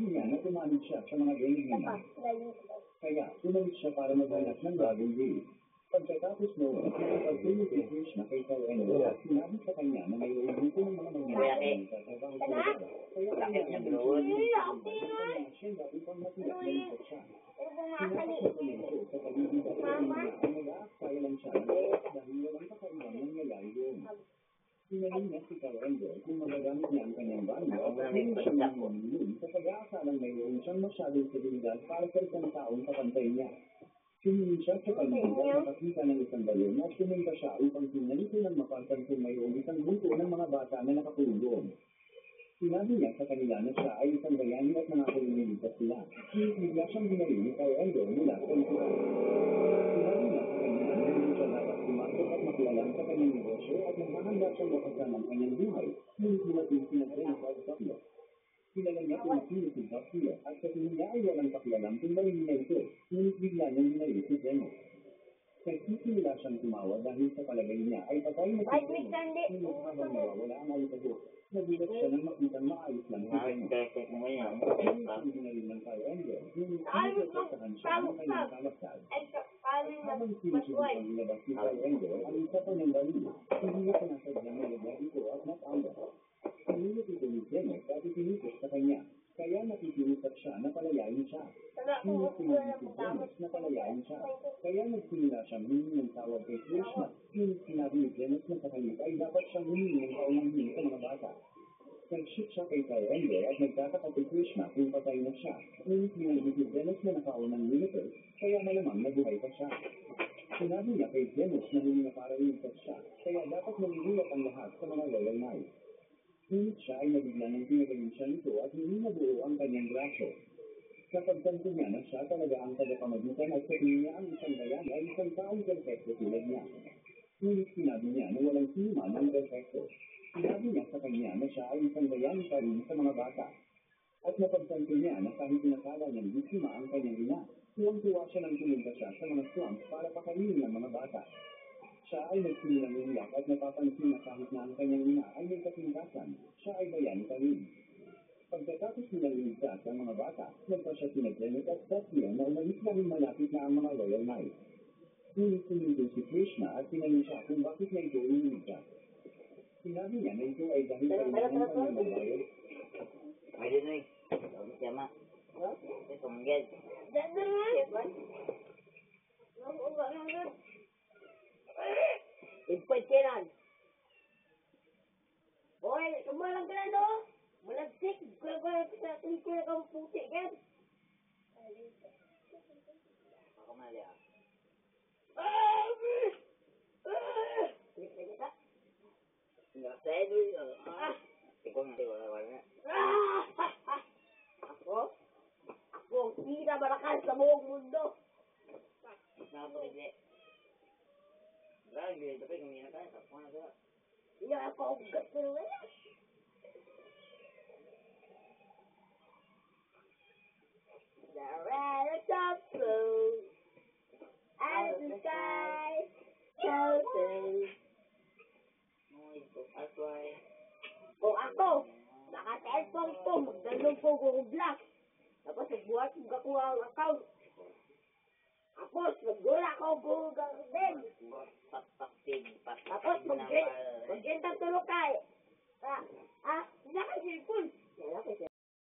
niya na tumamig siya sa mga gaining naman. Kaya, tumamig siya para maghanap ng bagong gate. Pagkatapos mo, pagtulog si Krishna kay Sir Endo at sinabi sa kanya na may uubuto ng mga mangyayari sa trabaho sa lugar. Kaya kanya niya ganoon. Siya upang matiyak siya. Sinabi sa Endo sa paligid at nag-aaksaya lang siya dahil walang kakaibang nangyayari doon. Sinabi niya si Sir Endo kung magagamit niya ang kanyang banyo at hindi siya mamumulun sa pag-aasalang mayroon siyang masyadong seguridad para sa isang taong kapantay niya. Sumingin siya sa paligid at nakakita ng isang balon at sumunta siya upang tingnan ito ng mapansin kung mayroong isang grupo ng mga bata na nakakulong doon. Sinabi niya sa kanila na siya ay isang bayani at nakakulong-ligtas sila. Bigla siyang binaril ni Sir Endo mula sa ikuan. Sinabi niya sa kanila na hindi siya dapat pumasok at makialam sa kanyang negosyo at naghahanda siyang wakasan ng kanyang buhay. Ngunit dumating sila Jennifer Tapio. Kilala niya kung sino si Tapio at sa tingin niya ay walang pakialam kung marili na ito. Ngunit bigla niyang binaril si Jennifer. Nagsisimula siyang tumawa dahil sa palagay niya ay patay na si Jennifer. Ngunit habang nawawala ang alitago, nagulat siya nang makitang maayos lang si Jennifer. Ngunit binaril ng Sir Endo, ngunit sinasasahan siya ng kanyang kalapsal. Habang sinusunod ang ilabas ni Sir Endo, ang isa pa niyang baril, hindi niya sinasadyang nalagyan ito at natanda. Pinulit ito ni Jennifer at itinikot sa kanya, kaya nakikiusap siya na palayain siya. Ngunit pinagin si Jennifer na palayain siya, kaya nagsimula siyang humingi ng tawad kay Krishna. Ngunit sinabi ni Jennifer na sa kanya ay dapat siyang humingi ng kaunang-hini sa mga bata. Nag-shoot siya kay Sir Endo at nagtataka kay Krishna kung patay na siya. Ngunit pinagin si Jennifer na nakaunang militer, kaya malamang nabuhay pa siya. Sinabi niya kay Jennifer na hindi na para iligtas siya, kaya dapat manigulat ang lahat sa mga Royal Knights. Ngunit siya ay nabigla ng pinagaling siya nito at hindi nabuo ang kanyang braso. Kapag tanto niya na siya talaga ang tagapamagitan at sa tingin niya ang isang bayan ay isang taong perfecto tulad niya. Ngunit sinabi niya na walang sinuman ang perfecto. Sinabi niya sa kanya na siya ay isang bayan pa rin sa mga bata. At napagtanto niya na kahit pinakala niyang biktima ang kanyang ina, tuwang-tuwa siya nang pumunta siya sa mga swamps para pakainin ng mga bata. Siya ay nagsimulang umiyak at napapansin na kahit na ang kanyang ina ay may kasintasan, siya ay bayan pa rin. Pagkatapos nilang iligtas ang mga bata, nagpa siya sina Janet at Sethia na umalis dahil malapit na ang mga Royal Knights. Ngunit sumunod si Krishna at tinanong siya kung bakit na ito iniligtas. Sinabi niya na ito ay dahil sa ina ng kanyang babae. Ay, dito eh. Sabi siya ma. Ito, manggel. Ipwet kiran. Oy, sumalang ka na no? Malagsik. Gula-gula sa tuloy kang puti kan. Ako mali ah. Enggak saya dulu. Ikaw nga, wala. Ako ang pinakamalakas sa buong mundo. Nakapagigli. Lagi, tapi kumina ka, tapos na sila. Hindi ako ang gato na wala. The red of blue as the sky so blue. That's why. Kung ako, naka-cellphone ko, magdalong ko Google Black. Tapos nagbuhat ko kakuha ang account. Tapos nagdula ko Google Garden. Tapos mag-gentang tulog ka eh. Hindi na ka cellphone.